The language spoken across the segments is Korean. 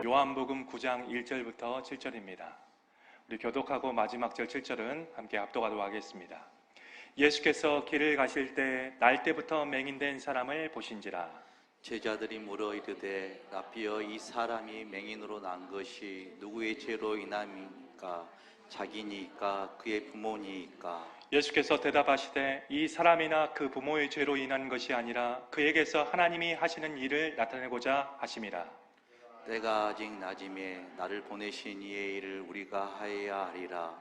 요한복음 9장 1절부터 7절입니다. 우리 교독하고 마지막 절 7절은 함께 합독하도록 하겠습니다. 예수께서 길을 가실 때 날때부터 맹인된 사람을 보신지라. 제자들이 물어 이르되 라삐여, 이 사람이 맹인으로 난 것이 누구의 죄로 인함이니까? 자기니까 그의 부모니까? 예수께서 대답하시되 이 사람이나 그 부모의 죄로 인한 것이 아니라 그에게서 하나님이 하시는 일을 나타내고자 하심이라. 때가 아직 낮임에 나를 보내신 이의 일을 우리가 하여야 하리라.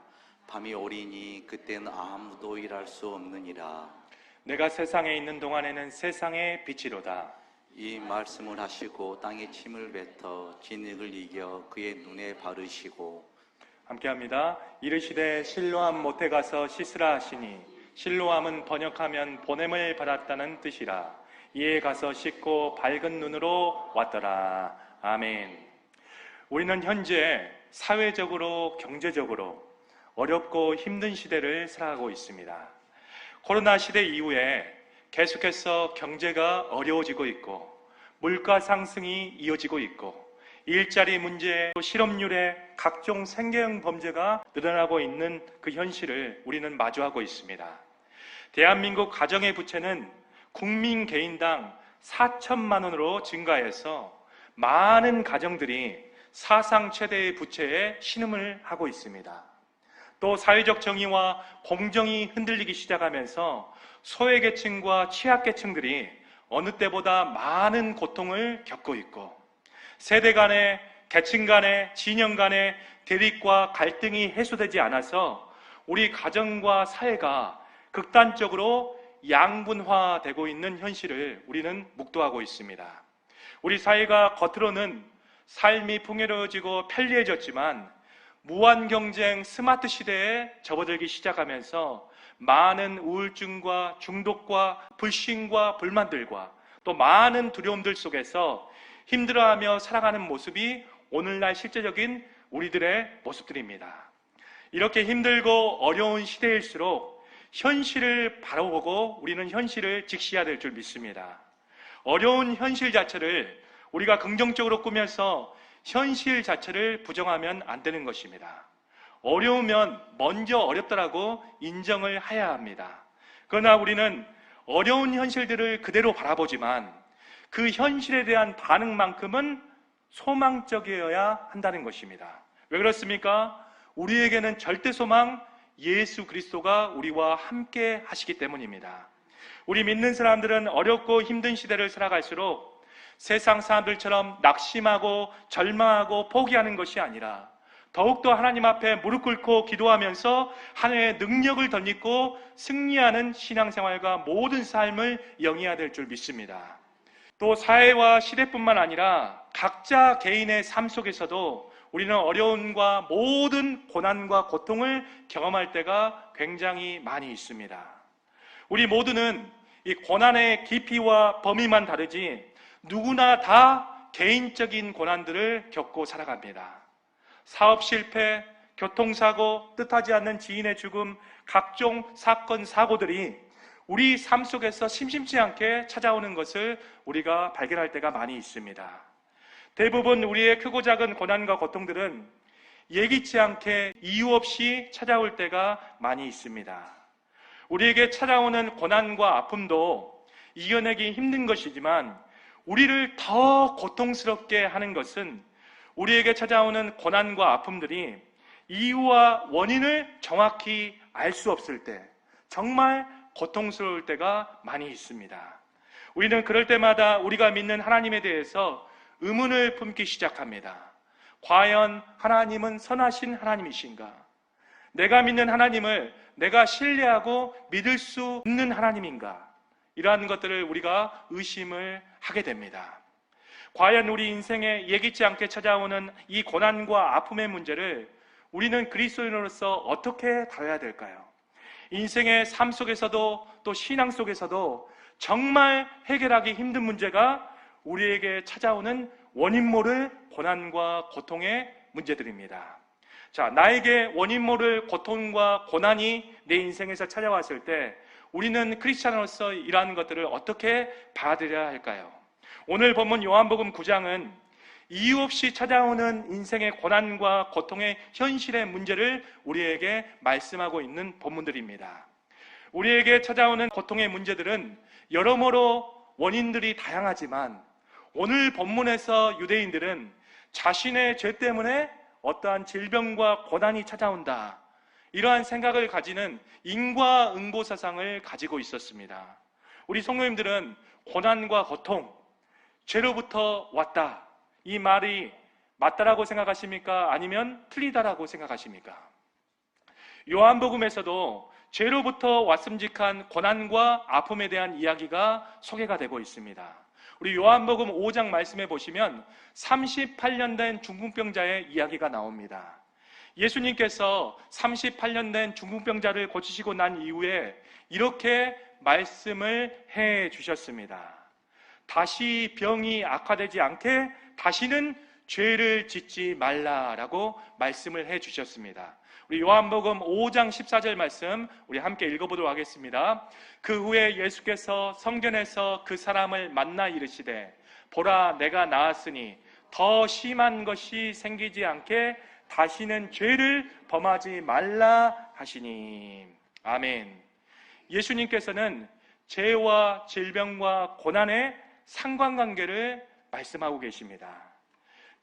밤이 오리니 그때는 아무도 일할 수 없느니라. 내가 세상에 있는 동안에는 세상의 빛이로다. 이 말씀을 하시고 땅에 침을 뱉어 진흙을 이겨 그의 눈에 바르시고 함께합니다. 이르시되 실로암 못에 가서 씻으라 하시니, 실로암은 번역하면 보냄을 받았다는 뜻이라. 이에 가서 씻고 밝은 눈으로 왔더라. 아멘. 우리는 현재 사회적으로 경제적으로 어렵고 힘든 시대를 살아가고 있습니다. 코로나 시대 이후에 계속해서 경제가 어려워지고 있고 물가 상승이 이어지고 있고 일자리 문제, 실업률에 각종 생계형 범죄가 늘어나고 있는 그 현실을 우리는 마주하고 있습니다. 대한민국 가정의 부채는 국민 개인당 4천만 원으로 증가해서 많은 가정들이 사상 최대의 부채에 신음을 하고 있습니다. 또 사회적 정의와 공정이 흔들리기 시작하면서 소외계층과 취약계층들이 어느 때보다 많은 고통을 겪고 있고, 세대 간의, 계층 간의, 진영 간의 대립과 갈등이 해소되지 않아서 우리 가정과 사회가 극단적으로 양분화되고 있는 현실을 우리는 묵도하고 있습니다. 우리 사회가 겉으로는 삶이 풍요로워지고 편리해졌지만 무한경쟁 스마트 시대에 접어들기 시작하면서 많은 우울증과 중독과 불신과 불만들과 또 많은 두려움들 속에서 힘들어하며 살아가는 모습이 오늘날 실제적인 우리들의 모습들입니다. 이렇게 힘들고 어려운 시대일수록 현실을 바라보고 우리는 현실을 직시해야 될 줄 믿습니다. 어려운 현실 자체를 우리가 긍정적으로 꾸며서 현실 자체를 부정하면 안 되는 것입니다. 어려우면 먼저 어렵다라고 인정을 해야 합니다. 그러나 우리는 어려운 현실들을 그대로 바라보지만 그 현실에 대한 반응만큼은 소망적이어야 한다는 것입니다. 왜 그렇습니까? 우리에게는 절대 소망 예수 그리스도가 우리와 함께 하시기 때문입니다. 우리 믿는 사람들은 어렵고 힘든 시대를 살아갈수록 세상 사람들처럼 낙심하고 절망하고 포기하는 것이 아니라 더욱더 하나님 앞에 무릎 꿇고 기도하면서 하나님의 능력을 덧입고 승리하는 신앙생활과 모든 삶을 영위해야 될 줄 믿습니다. 또 사회와 시대뿐만 아니라 각자 개인의 삶 속에서도 우리는 어려움과 모든 고난과 고통을 경험할 때가 굉장히 많이 있습니다. 우리 모두는 이 고난의 깊이와 범위만 다르지 누구나 다 개인적인 고난들을 겪고 살아갑니다. 사업 실패, 교통사고, 뜻하지 않는 지인의 죽음, 각종 사건, 사고들이 우리 삶 속에서 심심치 않게 찾아오는 것을 우리가 발견할 때가 많이 있습니다. 대부분 우리의 크고 작은 고난과 고통들은 예기치 않게 이유 없이 찾아올 때가 많이 있습니다. 우리에게 찾아오는 고난과 아픔도 이겨내기 힘든 것이지만 우리를 더 고통스럽게 하는 것은 우리에게 찾아오는 고난과 아픔들이 이유와 원인을 정확히 알 수 없을 때, 정말 고통스러울 때가 많이 있습니다. 우리는 그럴 때마다 우리가 믿는 하나님에 대해서 의문을 품기 시작합니다. 과연 하나님은 선하신 하나님이신가? 내가 믿는 하나님을 내가 신뢰하고 믿을 수 있는 하나님인가? 이러한 것들을 우리가 의심을 하게 됩니다. 과연 우리 인생에 예기치 않게 찾아오는 이 고난과 아픔의 문제를 우리는 그리스도인으로서 어떻게 다뤄야 될까요? 인생의 삶 속에서도 또 신앙 속에서도 정말 해결하기 힘든 문제가 우리에게 찾아오는 원인 모를 고난과 고통의 문제들입니다. 자, 나에게 원인 모를 고통과 고난이 내 인생에서 찾아왔을 때 우리는 크리스찬으로서 이러한 것들을 어떻게 받아들여야 할까요? 오늘 본문 요한복음 9장은 이유 없이 찾아오는 인생의 고난과 고통의 현실의 문제를 우리에게 말씀하고 있는 본문들입니다. 우리에게 찾아오는 고통의 문제들은 여러모로 원인들이 다양하지만 오늘 본문에서 유대인들은 자신의 죄 때문에 어떠한 질병과 고난이 찾아온다, 이러한 생각을 가지는 인과응보 사상을 가지고 있었습니다. 우리 성도님들은 고난과 고통, 죄로부터 왔다, 이 말이 맞다라고 생각하십니까? 아니면 틀리다라고 생각하십니까? 요한복음에서도 죄로부터 왔음직한 고난과 아픔에 대한 이야기가 소개가 되고 있습니다. 우리 요한복음 5장 말씀해 보시면 38년 된 중풍병자의 이야기가 나옵니다. 예수님께서 38년 된 중풍병자를 고치시고 난 이후에 이렇게 말씀을 해 주셨습니다. 다시 병이 악화되지 않게 다시는 죄를 짓지 말라라고 말씀을 해 주셨습니다. 우리 요한복음 5장 14절 말씀 우리 함께 읽어보도록 하겠습니다. 그 후에 예수께서 성전에서 그 사람을 만나 이르시되 보라 내가 나았으니 더 심한 것이 생기지 않게 다시는 죄를 범하지 말라 하시니. 아멘. 예수님께서는 죄와 질병과 고난의 상관관계를 말씀하고 계십니다.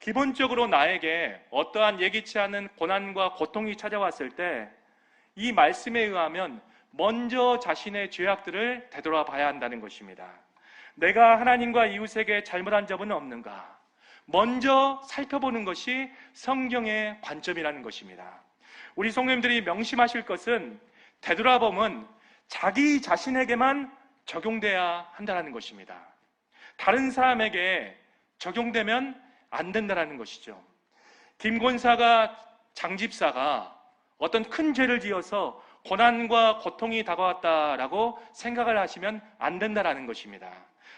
기본적으로 나에게 어떠한 예기치 않은 고난과 고통이 찾아왔을 때 이 말씀에 의하면 먼저 자신의 죄악들을 되돌아봐야 한다는 것입니다. 내가 하나님과 이웃에게 잘못한 점은 없는가? 먼저 살펴보는 것이 성경의 관점이라는 것입니다. 우리 성도님들이 명심하실 것은 되돌아봄은 자기 자신에게만 적용돼야 한다는 것입니다. 다른 사람에게 적용되면 안 된다는 것이죠. 김 권사가, 장집사가 어떤 큰 죄를 지어서 고난과 고통이 다가왔다라고 생각을 하시면 안 된다는 것입니다.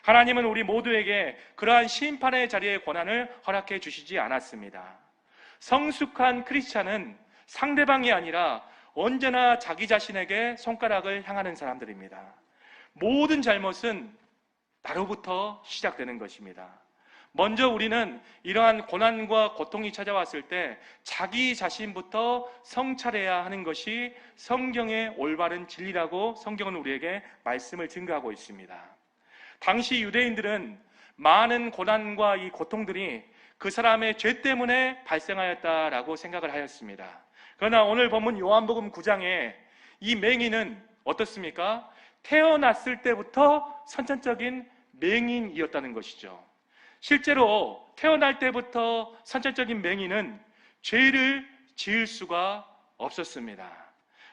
하나님은 우리 모두에게 그러한 심판의 자리의 고난을 허락해 주시지 않았습니다. 성숙한 크리스찬은 상대방이 아니라 언제나 자기 자신에게 손가락을 향하는 사람들입니다. 모든 잘못은 나로부터 시작되는 것입니다. 먼저 우리는 이러한 고난과 고통이 찾아왔을 때 자기 자신부터 성찰해야 하는 것이 성경의 올바른 진리라고 성경은 우리에게 말씀을 증거하고 있습니다. 당시 유대인들은 많은 고난과 이 고통들이 그 사람의 죄 때문에 발생하였다라고 생각을 하였습니다. 그러나 오늘 본문 요한복음 9장에 이 맹인은 어떻습니까? 태어났을 때부터 선천적인 맹인이었다는 것이죠. 실제로 태어날 때부터 선천적인 맹인은 죄를 지을 수가 없었습니다.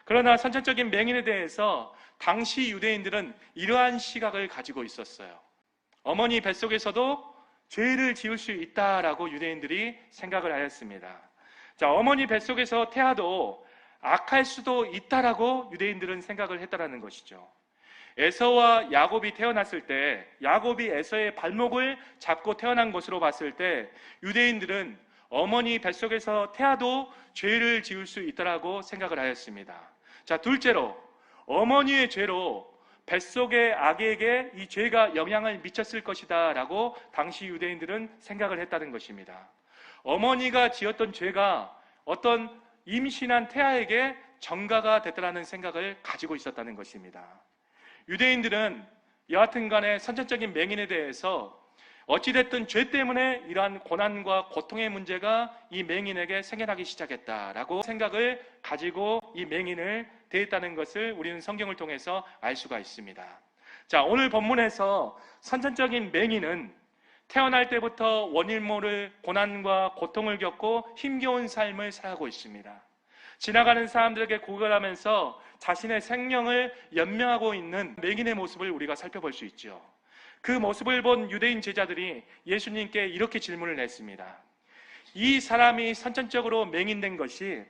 그러나 선천적인 맹인에 대해서 당시 유대인들은 이러한 시각을 가지고 있었어요. 어머니 뱃속에서도 죄를 지을 수 있다라고 유대인들이 생각을 하였습니다. 자, 어머니 뱃속에서 태아도 악할 수도 있다라고 유대인들은 생각을 했다라는 것이죠. 에서와 야곱이 태어났을 때 야곱이 에서의 발목을 잡고 태어난 것으로 봤을 때 유대인들은 어머니 뱃속에서 태아도 죄를 지을 수 있다라고 생각을 하였습니다. 자, 둘째로 어머니의 죄로 뱃속의 아기에게 이 죄가 영향을 미쳤을 것이다 라고 당시 유대인들은 생각을 했다는 것입니다. 어머니가 지었던 죄가 어떤 임신한 태아에게 전가가 됐다는 생각을 가지고 있었다는 것입니다. 유대인들은 여하튼 간에 선천적인 맹인에 대해서 어찌됐든 죄 때문에 이러한 고난과 고통의 문제가 이 맹인에게 생겨나기 시작했다라고 생각을 가지고 이 맹인을 대했다는 것을 우리는 성경을 통해서 알 수가 있습니다. 자, 오늘 본문에서 선천적인 맹인은 태어날 때부터 원인 모를 고난과 고통을 겪고 힘겨운 삶을 살아가고 있습니다. 지나가는 사람들에게 구걸하면서 자신의 생명을 연명하고 있는 맹인의 모습을 우리가 살펴볼 수 있죠. 그 모습을 본 유대인 제자들이 예수님께 이렇게 질문을 했습니다. 이 사람이 선천적으로 맹인된 것이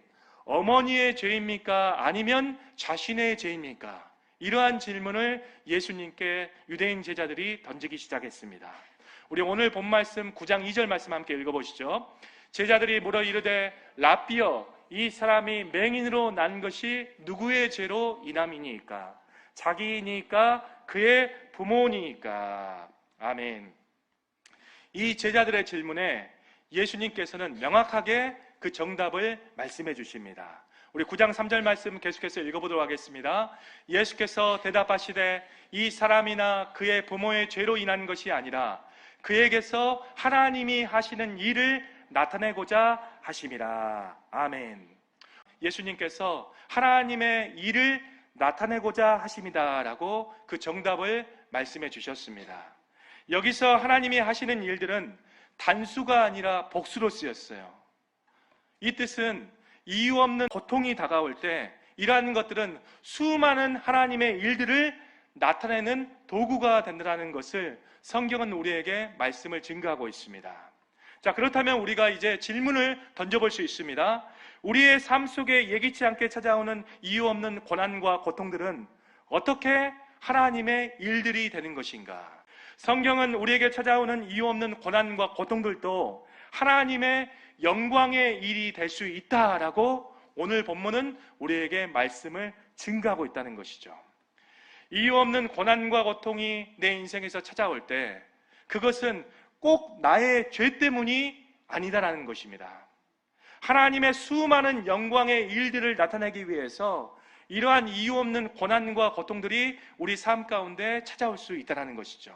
어머니의 죄입니까? 아니면 자신의 죄입니까? 이러한 질문을 예수님께 유대인 제자들이 던지기 시작했습니다. 우리 오늘 본 말씀 9장 2절 말씀 함께 읽어보시죠. 제자들이 물어 이르되 라삐여, 이 사람이 맹인으로 난 것이 누구의 죄로 인함이니까? 자기니까? 그의 부모니까? 아멘. 이 제자들의 질문에 예수님께서는 명확하게 그 정답을 말씀해 주십니다. 우리 9장 3절 말씀 계속해서 읽어보도록 하겠습니다. 예수께서 대답하시되 이 사람이나 그의 부모의 죄로 인한 것이 아니라 그에게서 하나님이 하시는 일을 나타내고자 하심이라. 아멘. 예수님께서 하나님의 일을 나타내고자 하심이다 라고 그 정답을 말씀해 주셨습니다. 여기서 하나님이 하시는 일들은 단수가 아니라 복수로 쓰였어요. 이 뜻은 이유 없는 고통이 다가올 때 이러한 것들은 수많은 하나님의 일들을 나타내는 도구가 된다는 것을 성경은 우리에게 말씀을 증거하고 있습니다. 자, 그렇다면 우리가 이제 질문을 던져볼 수 있습니다. 우리의 삶 속에 예기치 않게 찾아오는 이유 없는 고난과 고통들은 어떻게 하나님의 일들이 되는 것인가? 성경은 우리에게 찾아오는 이유 없는 고난과 고통들도 하나님의 영광의 일이 될 수 있다라고 오늘 본문은 우리에게 말씀을 증거하고 있다는 것이죠. 이유 없는 고난과 고통이 내 인생에서 찾아올 때 그것은 꼭 나의 죄 때문이 아니다라는 것입니다. 하나님의 수많은 영광의 일들을 나타내기 위해서 이러한 이유 없는 고난과 고통들이 우리 삶 가운데 찾아올 수 있다는 것이죠.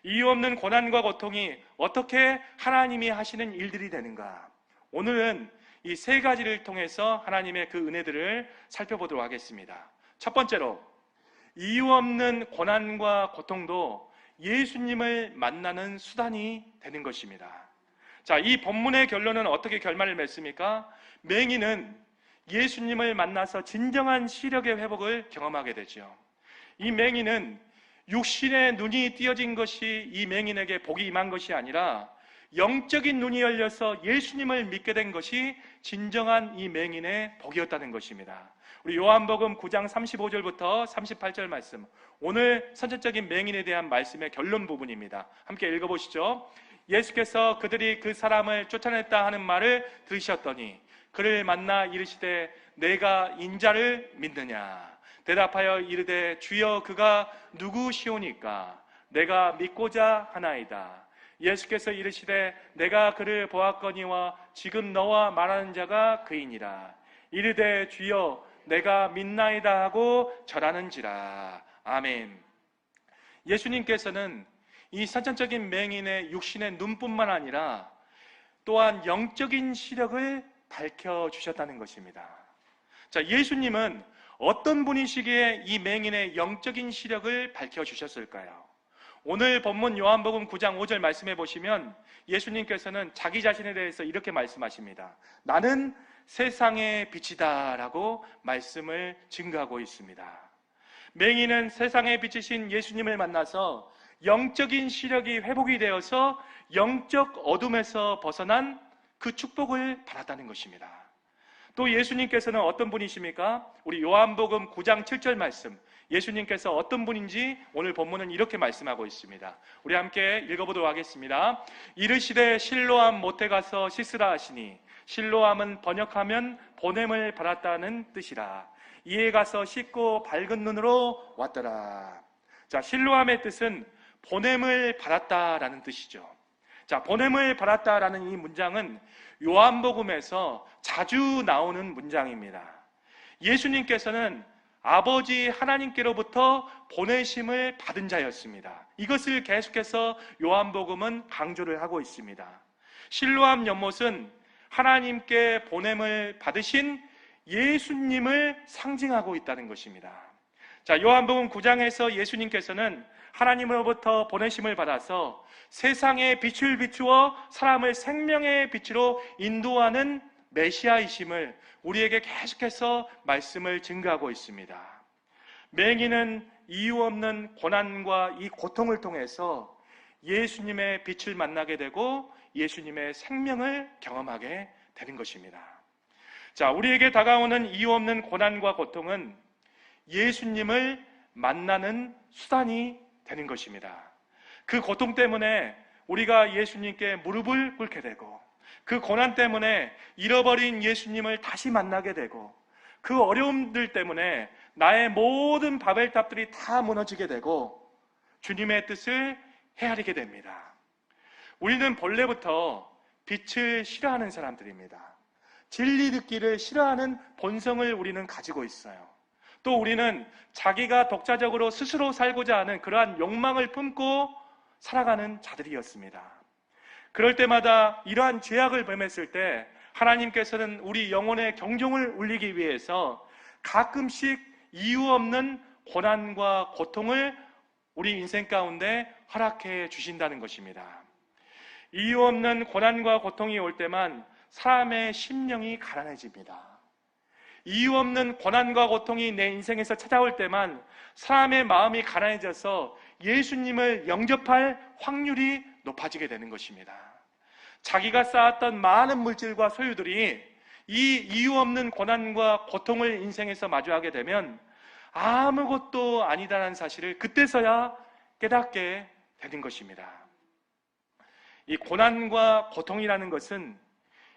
이유 없는 고난과 고통이 어떻게 하나님이 하시는 일들이 되는가? 오늘은 이 세 가지를 통해서 하나님의 그 은혜들을 살펴보도록 하겠습니다. 첫 번째로, 이유 없는 고난과 고통도 예수님을 만나는 수단이 되는 것입니다. 자, 이 본문의 결론은 어떻게 결말을 맺습니까? 맹인은 예수님을 만나서 진정한 시력의 회복을 경험하게 되죠. 이 맹인은 육신의 눈이 띄어진 것이 이 맹인에게 복이 임한 것이 아니라 영적인 눈이 열려서 예수님을 믿게 된 것이 진정한 이 맹인의 복이었다는 것입니다. 우리 요한복음 9장 35절부터 38절 말씀, 오늘 선천적인 맹인에 대한 말씀의 결론 부분입니다. 함께 읽어보시죠. 예수께서 그들이 그 사람을 쫓아냈다 하는 말을 들으셨더니 그를 만나 이르시되 내가 인자를 믿느냐? 대답하여 이르되 주여 그가 누구시오니까? 내가 믿고자 하나이다. 예수께서 이르시되 내가 그를 보았거니와 지금 너와 말하는 자가 그이니라. 이르되 주여 내가 믿나이다 하고 절하는지라. 아멘. 예수님께서는 이 선천적인 맹인의 육신의 눈뿐만 아니라 또한 영적인 시력을 밝혀주셨다는 것입니다. 자, 예수님은 어떤 분이시기에 이 맹인의 영적인 시력을 밝혀주셨을까요? 오늘 본문 요한복음 9장 5절 말씀해 보시면 예수님께서는 자기 자신에 대해서 이렇게 말씀하십니다. 나는 세상의 빛이다 라고 말씀을 증거하고 있습니다. 맹인은 세상의 빛이신 예수님을 만나서 영적인 시력이 회복이 되어서 영적 어둠에서 벗어난 그 축복을 받았다는 것입니다. 또 예수님께서는 어떤 분이십니까? 우리 요한복음 9장 7절 말씀, 예수님께서 어떤 분인지 오늘 본문은 이렇게 말씀하고 있습니다. 우리 함께 읽어보도록 하겠습니다. 이르시되 실로암 못에 가서 씻으라 하시니, 실로암은 번역하면 보냄을 받았다는 뜻이라. 이에 가서 씻고 밝은 눈으로 왔더라. 자, 실로암의 뜻은 보냄을 받았다라는 뜻이죠. 자, 보냄을 받았다라는 이 문장은 요한복음에서 자주 나오는 문장입니다. 예수님께서는 아버지 하나님께로부터 보내심을 받은 자였습니다. 이것을 계속해서 요한복음은 강조를 하고 있습니다. 실로암 연못은 하나님께 보냄을 받으신 예수님을 상징하고 있다는 것입니다. 자, 요한복음 9장에서 예수님께서는 하나님으로부터 보내심을 받아서 세상에 빛을 비추어 사람을 생명의 빛으로 인도하는 메시아이심을 우리에게 계속해서 말씀을 증거하고 있습니다. 맹인은 이유 없는 고난과 이 고통을 통해서 예수님의 빛을 만나게 되고 예수님의 생명을 경험하게 되는 것입니다. 자, 우리에게 다가오는 이유 없는 고난과 고통은 예수님을 만나는 수단이 되는 것입니다. 그 고통 때문에 우리가 예수님께 무릎을 꿇게 되고, 그 고난 때문에 잃어버린 예수님을 다시 만나게 되고, 그 어려움들 때문에 나의 모든 바벨탑들이 다 무너지게 되고 주님의 뜻을 헤아리게 됩니다. 우리는 본래부터 빛을 싫어하는 사람들입니다. 진리 듣기를 싫어하는 본성을 우리는 가지고 있어요. 또 우리는 자기가 독자적으로 스스로 살고자 하는 그러한 욕망을 품고 살아가는 자들이었습니다. 그럴 때마다 이러한 죄악을 범했을 때 하나님께서는 우리 영혼의 경종을 울리기 위해서 가끔씩 이유 없는 고난과 고통을 우리 인생 가운데 허락해 주신다는 것입니다. 이유 없는 고난과 고통이 올 때만 사람의 심령이 가난해집니다. 이유 없는 고난과 고통이 내 인생에서 찾아올 때만 사람의 마음이 가난해져서 예수님을 영접할 확률이 높아지게 되는 것입니다. 자기가 쌓았던 많은 물질과 소유들이 이 이유 없는 고난과 고통을 인생에서 마주하게 되면 아무것도 아니다라는 사실을 그때서야 깨닫게 되는 것입니다. 이 고난과 고통이라는 것은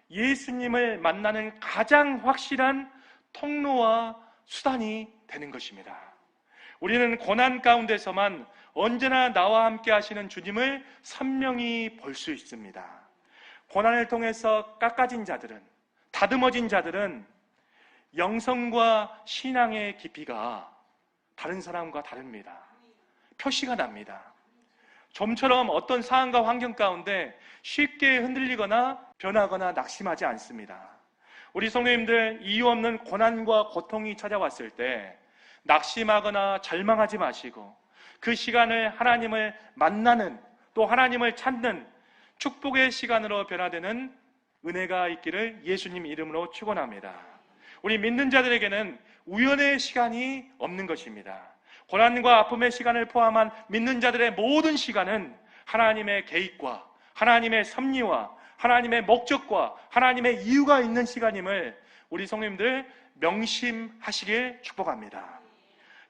예수님을 만나는 가장 확실한 통로와 수단이 되는 것입니다. 우리는 고난 가운데서만 언제나 나와 함께 하시는 주님을 선명히 볼 수 있습니다. 고난을 통해서 깎아진 자들은, 다듬어진 자들은 영성과 신앙의 깊이가 다른 사람과 다릅니다. 표시가 납니다. 좀처럼 어떤 상황과 환경 가운데 쉽게 흔들리거나 변하거나 낙심하지 않습니다. 우리 성도님들, 이유 없는 고난과 고통이 찾아왔을 때 낙심하거나 절망하지 마시고 그 시간을 하나님을 만나는, 또 하나님을 찾는 축복의 시간으로 변화되는 은혜가 있기를 예수님 이름으로 축원합니다. 우리 믿는 자들에게는 우연의 시간이 없는 것입니다. 고난과 아픔의 시간을 포함한 믿는 자들의 모든 시간은 하나님의 계획과 하나님의 섭리와 하나님의 목적과 하나님의 이유가 있는 시간임을 우리 성도님들 명심하시길 축복합니다.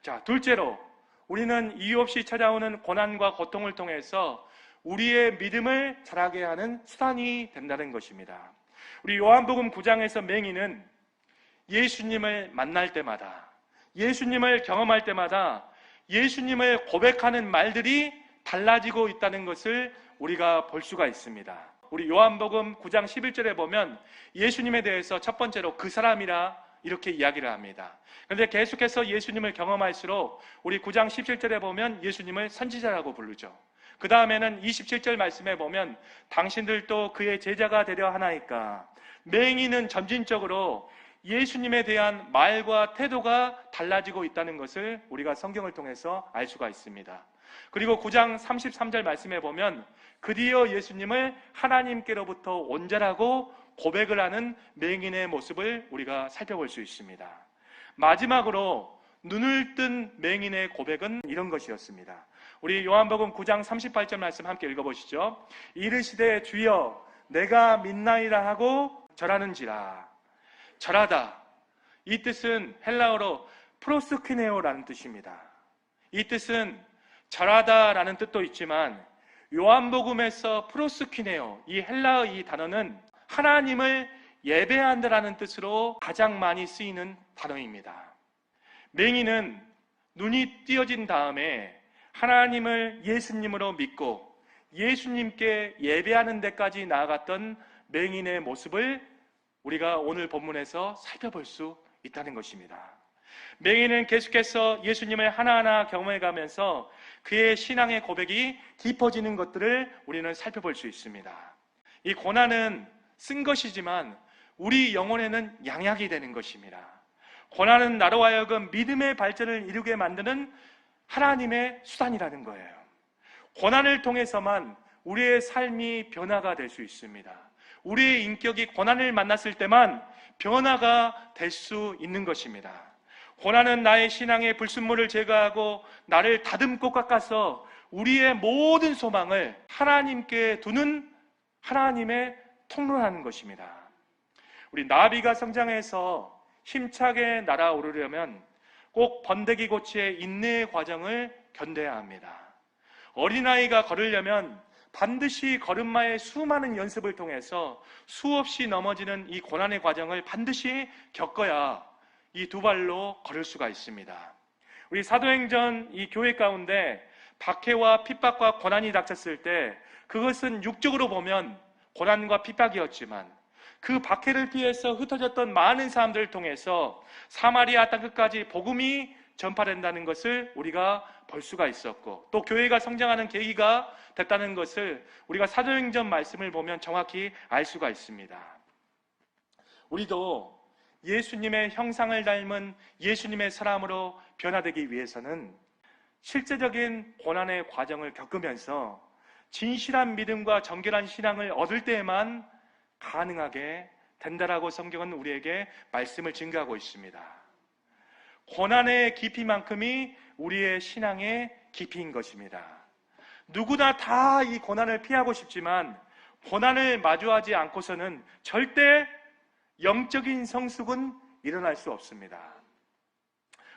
자, 둘째로 우리는 이유 없이 찾아오는 고난과 고통을 통해서 우리의 믿음을 자라게 하는 수단이 된다는 것입니다. 우리 요한복음 9장에서 맹인은 예수님을 만날 때마다, 예수님을 경험할 때마다 예수님을 고백하는 말들이 달라지고 있다는 것을 우리가 볼 수가 있습니다. 우리 요한복음 9장 11절에 보면 예수님에 대해서 첫 번째로 그 사람이라 이렇게 이야기를 합니다. 그런데 계속해서 예수님을 경험할수록 우리 9장 17절에 보면 예수님을 선지자라고 부르죠. 그 다음에는 27절 말씀에 보면 당신들도 그의 제자가 되려 하나이까. 맹인은 점진적으로 예수님에 대한 말과 태도가 달라지고 있다는 것을 우리가 성경을 통해서 알 수가 있습니다. 그리고 9장 33절 말씀에 보면 그리어 예수님을 하나님께로부터 온자라고 고백을 하는 맹인의 모습을 우리가 살펴볼 수 있습니다. 마지막으로 눈을 뜬 맹인의 고백은 이런 것이었습니다. 우리 요한복음 9장 38절 말씀 함께 읽어보시죠. 이르시되 주여 내가 믿나이다 하고 절하는지라. 절하다, 이 뜻은 헬라어로 프로스키네오라는 뜻입니다. 이 뜻은 절하다라는 뜻도 있지만 요한복음에서 프로스키네오, 이 헬라어 이 단어는 하나님을 예배한다라는 뜻으로 가장 많이 쓰이는 단어입니다. 맹인은 눈이 띄어진 다음에 하나님을 예수님으로 믿고 예수님께 예배하는 데까지 나아갔던 맹인의 모습을 우리가 오늘 본문에서 살펴볼 수 있다는 것입니다. 맹인은 계속해서 예수님을 하나하나 경험해가면서 그의 신앙의 고백이 깊어지는 것들을 우리는 살펴볼 수 있습니다. 이 고난은 쓴 것이지만 우리 영혼에는 양약이 되는 것입니다. 고난은 나로 하여금 믿음의 발전을 이루게 만드는 하나님의 수단이라는 거예요. 고난을 통해서만 우리의 삶이 변화가 될 수 있습니다. 우리의 인격이 고난을 만났을 때만 변화가 될 수 있는 것입니다. 고난은 나의 신앙의 불순물을 제거하고 나를 다듬고 깎아서 우리의 모든 소망을 하나님께 두는 하나님의 통로라는 것입니다. 우리 나비가 성장해서 힘차게 날아오르려면 꼭 번데기 고치의 인내의 과정을 견뎌야 합니다. 어린아이가 걸으려면 반드시 걸음마의 수많은 연습을 통해서 수없이 넘어지는 이 고난의 과정을 반드시 겪어야 이 두 발로 걸을 수가 있습니다. 우리 사도행전 이 교회 가운데 박해와 핍박과 고난이 닥쳤을 때 그것은 육적으로 보면 고난과 핍박이었지만 그 박해를 피해서 흩어졌던 많은 사람들을 통해서 사마리아 땅 끝까지 복음이 전파된다는 것을 우리가 볼 수가 있었고, 또 교회가 성장하는 계기가 됐다는 것을 우리가 사도행전 말씀을 보면 정확히 알 수가 있습니다. 우리도 예수님의 형상을 닮은 예수님의 사람으로 변화되기 위해서는 실제적인 고난의 과정을 겪으면서 진실한 믿음과 정결한 신앙을 얻을 때에만 가능하게 된다라고 성경은 우리에게 말씀을 증거하고 있습니다. 고난의 깊이만큼이 우리의 신앙의 깊이인 것입니다. 누구나 다 이 고난을 피하고 싶지만 고난을 마주하지 않고서는 절대 영적인 성숙은 일어날 수 없습니다.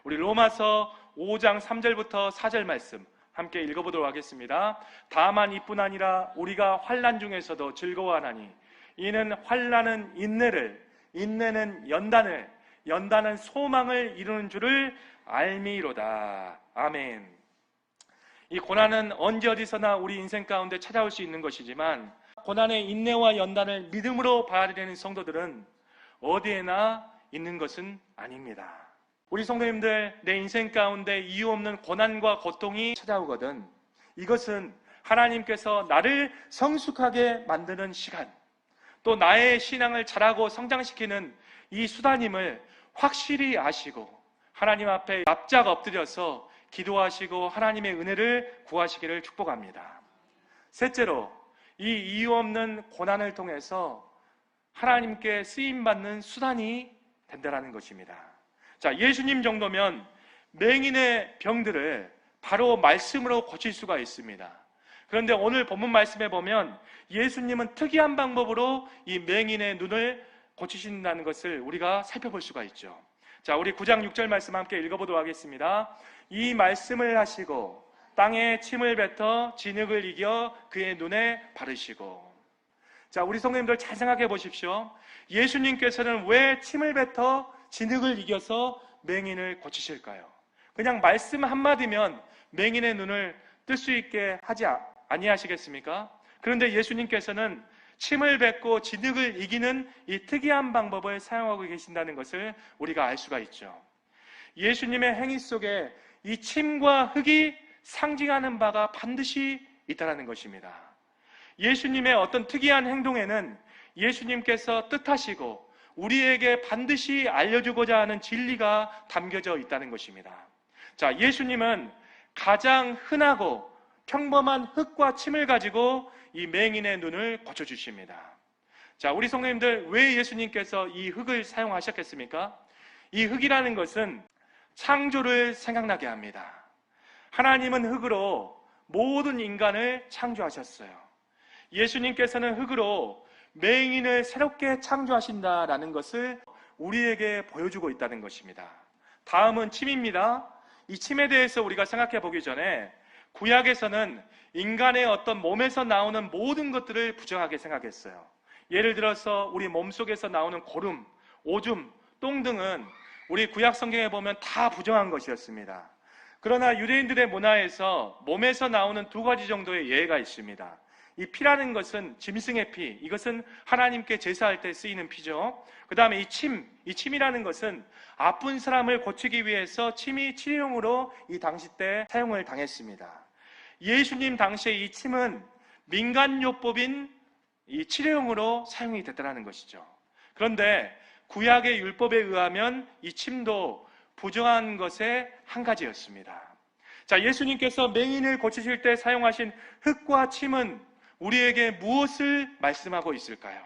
우리 로마서 5장 3절부터 4절 말씀 함께 읽어보도록 하겠습니다. 다만 이뿐 아니라 우리가 환난 중에서도 즐거워하나니 이는 환난은 인내를, 인내는 연단을, 연단은 소망을 이루는 줄을 알미로다. 아멘. 이 고난은 언제 어디서나 우리 인생 가운데 찾아올 수 있는 것이지만 고난의 인내와 연단을 믿음으로 받아들이는 성도들은 어디에나 있는 것은 아닙니다. 우리 성도님들, 내 인생 가운데 이유 없는 고난과 고통이 찾아오거든 이것은 하나님께서 나를 성숙하게 만드는 시간, 또 나의 신앙을 자라고 성장시키는 이 수단임을 확실히 아시고 하나님 앞에 납작 엎드려서 기도하시고 하나님의 은혜를 구하시기를 축복합니다. 셋째로, 이 이유 없는 고난을 통해서 하나님께 쓰임받는 수단이 된다는 것입니다. 자, 예수님 정도면 맹인의 병들을 바로 말씀으로 고칠 수가 있습니다. 그런데 오늘 본문 말씀에 보면 예수님은 특이한 방법으로 이 맹인의 눈을 고치신다는 것을 우리가 살펴볼 수가 있죠. 자, 우리 9장 6절 말씀 함께 읽어보도록 하겠습니다. 이 말씀을 하시고 땅에 침을 뱉어 진흙을 이겨 그의 눈에 바르시고. 자, 우리 성도님들 잘 생각해 보십시오. 예수님께서는 왜 침을 뱉어 진흙을 이겨서 맹인을 고치실까요? 그냥 말씀 한마디면 맹인의 눈을 뜰 수 있게 하지 아니하시겠습니까? 그런데 예수님께서는 침을 뱉고 진흙을 이기는 이 특이한 방법을 사용하고 계신다는 것을 우리가 알 수가 있죠. 예수님의 행위 속에 이 침과 흙이 상징하는 바가 반드시 있다는 것입니다. 예수님의 어떤 특이한 행동에는 예수님께서 뜻하시고 우리에게 반드시 알려주고자 하는 진리가 담겨져 있다는 것입니다. 자, 예수님은 가장 흔하고 평범한 흙과 침을 가지고 이 맹인의 눈을 고쳐주십니다. 자, 우리 성도님들, 왜 예수님께서 이 흙을 사용하셨겠습니까? 이 흙이라는 것은 창조를 생각나게 합니다. 하나님은 흙으로 모든 인간을 창조하셨어요. 예수님께서는 흙으로 맹인을 새롭게 창조하신다라는 것을 우리에게 보여주고 있다는 것입니다. 다음은 침입니다. 이 침에 대해서 우리가 생각해 보기 전에 구약에서는 인간의 어떤 몸에서 나오는 모든 것들을 부정하게 생각했어요. 예를 들어서 우리 몸속에서 나오는 고름, 오줌, 똥 등은 우리 구약 성경에 보면 다 부정한 것이었습니다. 그러나 유대인들의 문화에서 몸에서 나오는 두 가지 정도의 예가 있습니다. 이 피라는 것은 짐승의 피, 이것은 하나님께 제사할 때 쓰이는 피죠. 그 다음에 이 침이라는 것은 아픈 사람을 고치기 위해서 침이 치료용으로 이 당시 때 사용을 당했습니다. 예수님 당시에 이 침은 민간요법인 이 치료용으로 사용이 됐다는 것이죠. 그런데 구약의 율법에 의하면 이 침도 부정한 것의 한 가지였습니다. 자, 예수님께서 맹인을 고치실 때 사용하신 흙과 침은 우리에게 무엇을 말씀하고 있을까요?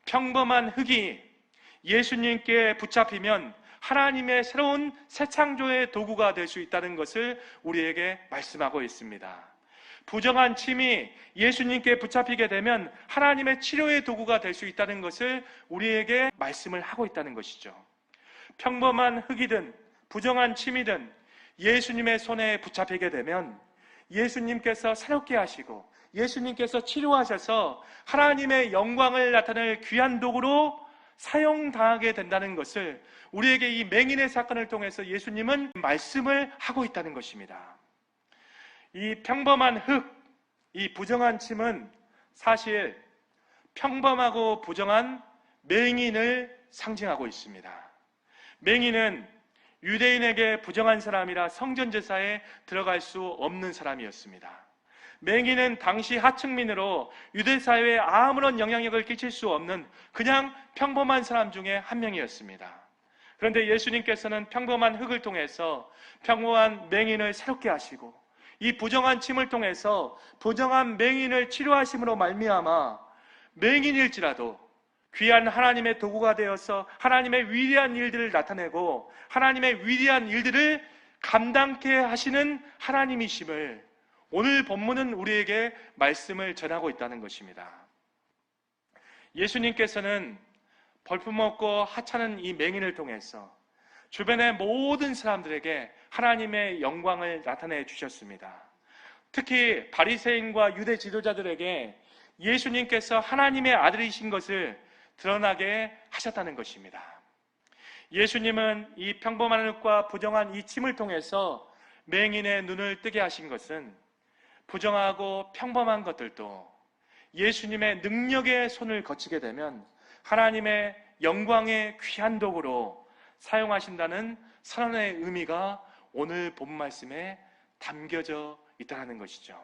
평범한 흙이 예수님께 붙잡히면 하나님의 새로운 새 창조의 도구가 될 수 있다는 것을 우리에게 말씀하고 있습니다. 부정한 침이 예수님께 붙잡히게 되면 하나님의 치료의 도구가 될 수 있다는 것을 우리에게 말씀을 하고 있다는 것이죠. 평범한 흙이든 부정한 침이든 예수님의 손에 붙잡히게 되면 예수님께서 새롭게 하시고 예수님께서 치료하셔서 하나님의 영광을 나타낼 귀한 도구로 사용당하게 된다는 것을 우리에게 이 맹인의 사건을 통해서 예수님은 말씀을 하고 있다는 것입니다. 이 평범한 흙, 이 부정한 침은 사실 평범하고 부정한 맹인을 상징하고 있습니다. 맹인은 유대인에게 부정한 사람이라 성전 제사에 들어갈 수 없는 사람이었습니다. 맹인은 당시 하층민으로 유대 사회에 아무런 영향력을 끼칠 수 없는 그냥 평범한 사람 중에 한 명이었습니다. 그런데 예수님께서는 평범한 흙을 통해서 평범한 맹인을 새롭게 하시고 이 부정한 침을 통해서 부정한 맹인을 치료하심으로 말미암아 맹인일지라도 귀한 하나님의 도구가 되어서 하나님의 위대한 일들을 나타내고 하나님의 위대한 일들을 감당케 하시는 하나님이심을 오늘 본문은 우리에게 말씀을 전하고 있다는 것입니다. 예수님께서는 벌품없고 하찮은 이 맹인을 통해서 주변의 모든 사람들에게 하나님의 영광을 나타내 주셨습니다. 특히 바리새인과 유대 지도자들에게 예수님께서 하나님의 아들이신 것을 드러나게 하셨다는 것입니다. 예수님은 이 평범한 흙과 부정한 이 침을 통해서 맹인의 눈을 뜨게 하신 것은 부정하고 평범한 것들도 예수님의 능력의 손을 거치게 되면 하나님의 영광의 귀한 도구로 사용하신다는 선언의 의미가 오늘 본 말씀에 담겨져 있다는 것이죠.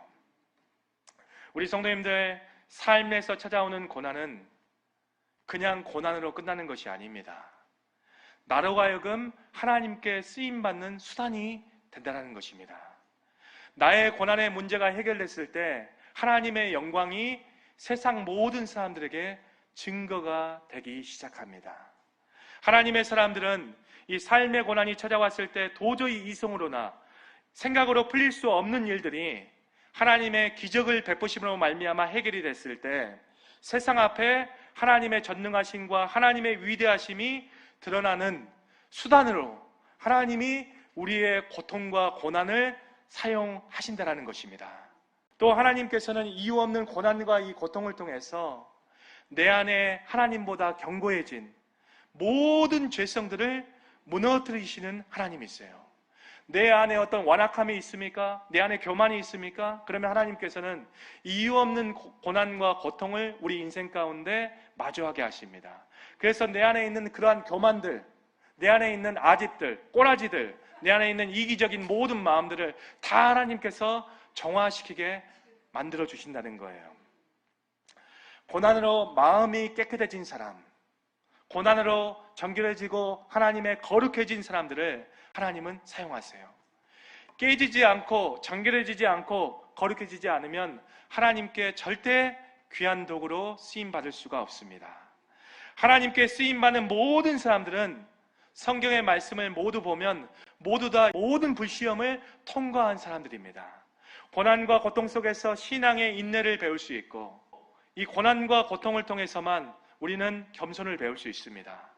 우리 성도님들, 삶에서 찾아오는 고난은 그냥 고난으로 끝나는 것이 아닙니다. 나로 하여금 하나님께 쓰임받는 수단이 된다는 것입니다. 나의 고난의 문제가 해결됐을 때 하나님의 영광이 세상 모든 사람들에게 증거가 되기 시작합니다. 하나님의 사람들은 이 삶의 고난이 찾아왔을 때 도저히 이성으로나 생각으로 풀릴 수 없는 일들이 하나님의 기적을 베푸심으로 말미암아 해결이 됐을 때 세상 앞에 하나님의 전능하심과 하나님의 위대하심이 드러나는 수단으로 하나님이 우리의 고통과 고난을 사용하신다는 것입니다. 또 하나님께서는 이유 없는 고난과 이 고통을 통해서 내 안에 하나님보다 견고해진 모든 죄성들을 무너뜨리시는 하나님이세요. 내 안에 어떤 완악함이 있습니까? 내 안에 교만이 있습니까? 그러면 하나님께서는 이유 없는 고난과 고통을 우리 인생 가운데 마주하게 하십니다. 그래서 내 안에 있는 그러한 교만들, 내 안에 있는 아집들, 꼬라지들, 내 안에 있는 이기적인 모든 마음들을 다 하나님께서 정화시키게 만들어 주신다는 거예요. 고난으로 마음이 깨끗해진 사람, 고난으로 정결해지고 하나님의 거룩해진 사람들을 하나님은 사용하세요. 깨지지 않고 정결해지지 않고 거룩해지지 않으면 하나님께 절대 귀한 도구로 쓰임받을 수가 없습니다. 하나님께 쓰임받는 모든 사람들은 성경의 말씀을 모두 보면 모두 다 모든 불시험을 통과한 사람들입니다. 고난과 고통 속에서 신앙의 인내를 배울 수 있고 이 고난과 고통을 통해서만 우리는 겸손을 배울 수 있습니다.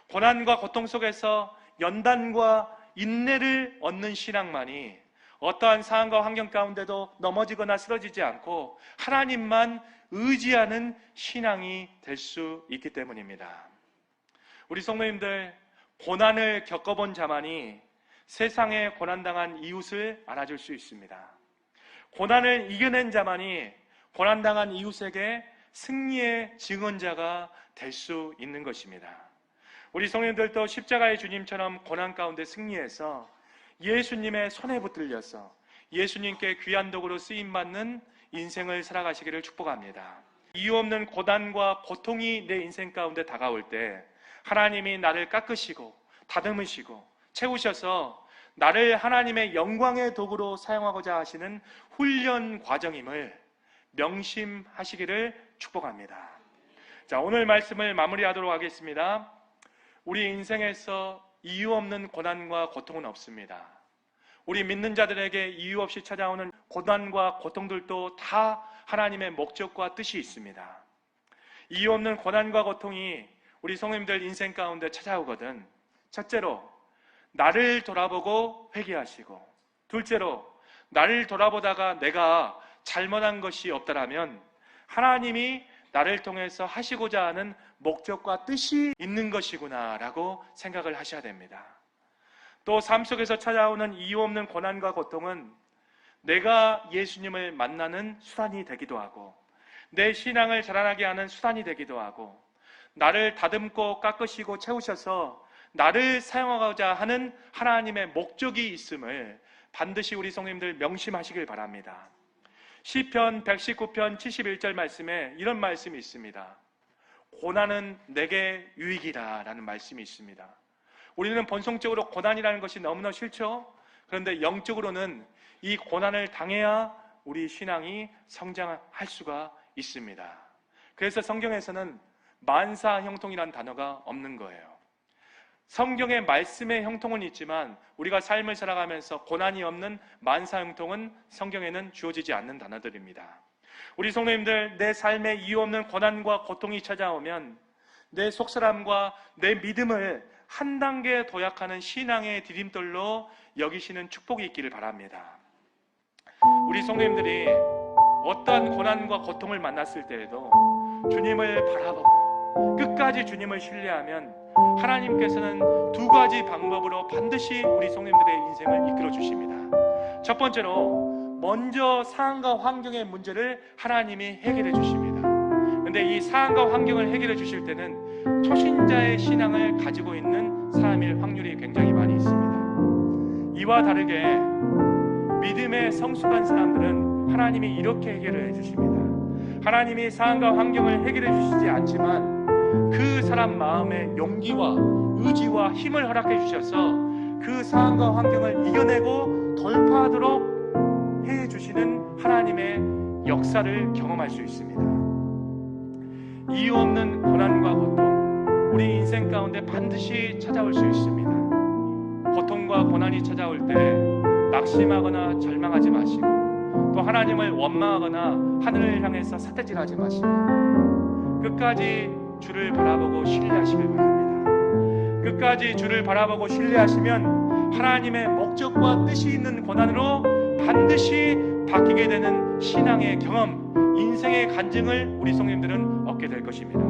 고난과 고통 속에서 연단과 인내를 얻는 신앙만이 어떠한 상황과 환경 가운데도 넘어지거나 쓰러지지 않고 하나님만 의지하는 신앙이 될 수 있기 때문입니다. 우리 성도님들, 고난을 겪어본 자만이 세상에 고난당한 이웃을 안아줄 수 있습니다. 고난을 이겨낸 자만이 고난당한 이웃에게 승리의 증언자가 될 수 있는 것입니다. 우리 성도님들도 십자가의 주님처럼 고난 가운데 승리해서 예수님의 손에 붙들려서 예수님께 귀한 도구로 쓰임받는 인생을 살아가시기를 축복합니다. 이유 없는 고난과 고통이 내 인생 가운데 다가올 때 하나님이 나를 깎으시고 다듬으시고 채우셔서 나를 하나님의 영광의 도구로 사용하고자 하시는 훈련 과정임을 명심하시기를 축복합니다. 자, 오늘 말씀을 마무리하도록 하겠습니다. 우리 인생에서 이유 없는 고난과 고통은 없습니다. 우리 믿는 자들에게 이유 없이 찾아오는 고난과 고통들도 다 하나님의 목적과 뜻이 있습니다. 이유 없는 고난과 고통이 우리 성도님들 인생 가운데 찾아오거든 첫째로 나를 돌아보고 회개하시고, 둘째로 나를 돌아보다가 내가 잘못한 것이 없다라면 하나님이 나를 통해서 하시고자 하는 목적과 뜻이 있는 것이구나 라고 생각을 하셔야 됩니다. 또 삶 속에서 찾아오는 이유 없는 고난과 고통은 내가 예수님을 만나는 수단이 되기도 하고 내 신앙을 자라나게 하는 수단이 되기도 하고, 나를 다듬고 깎으시고 채우셔서 나를 사용하고자 하는 하나님의 목적이 있음을 반드시 우리 성도님들 명심하시길 바랍니다. 시편 119편 71절 말씀에 이런 말씀이 있습니다. 고난은 내게 유익이다 라는 말씀이 있습니다. 우리는 본성적으로 고난이라는 것이 너무나 싫죠. 그런데 영적으로는 이 고난을 당해야 우리 신앙이 성장할 수가 있습니다. 그래서 성경에서는 만사 형통이라는 단어가 없는 거예요. 성경의 말씀의 형통은 있지만 우리가 삶을 살아가면서 고난이 없는 만사 형통은 성경에는 주어지지 않는 단어들입니다. 우리 성도님들, 내 삶에 이유 없는 고난과 고통이 찾아오면 내 속사람과 내 믿음을 한 단계 도약하는 신앙의 디딤돌로 여기시는 축복이 있기를 바랍니다. 우리 성도님들이 어떠한 고난과 고통을 만났을 때에도 주님을 바라보고 끝까지 주님을 신뢰하면 하나님께서는 두 가지 방법으로 반드시 우리 성도님들의 인생을 이끌어 주십니다. 첫 번째로 먼저 상황과 환경의 문제를 하나님이 해결해 주십니다. 그런데 이 상황과 환경을 해결해 주실 때는 초신자의 신앙을 가지고 있는 사람일 확률이 굉장히 많이 있습니다. 이와 다르게 믿음의 성숙한 사람들은 하나님이 이렇게 해결해 주십니다. 하나님이 상황과 환경을 해결해 주시지 않지만 그 사람 마음에 용기와 의지와 힘을 허락해 주셔서 그 상황과 환경을 이겨내고 돌파하도록 해 주시는 하나님의 역사를 경험할 수 있습니다. 이유 없는 고난과 고통, 우리 인생 가운데 반드시 찾아올 수 있습니다. 고통과 고난이 찾아올 때 낙심하거나 절망하지 마시고, 또 하나님을 원망하거나 하늘을 향해서 삿대질하지 마시고 끝까지 주를 바라보고 신뢰하시길 바랍니다. 끝까지 주를 바라보고 신뢰하시면 하나님의 목적과 뜻이 있는 고난으로 반드시 바뀌게 되는 신앙의 경험, 인생의 간증을 우리 성도님들은 얻게 될 것입니다.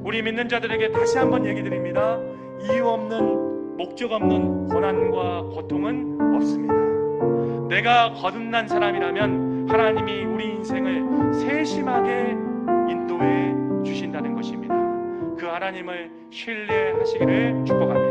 우리 믿는 자들에게 다시 한번 얘기 드립니다. 이유 없는, 목적 없는 고난과 고통은 없습니다. 내가 거듭난 사람이라면 하나님이 우리 인생을 세심하게 인도해 주신다는 것입니다. 그 하나님을 신뢰하시기를 축복합니다.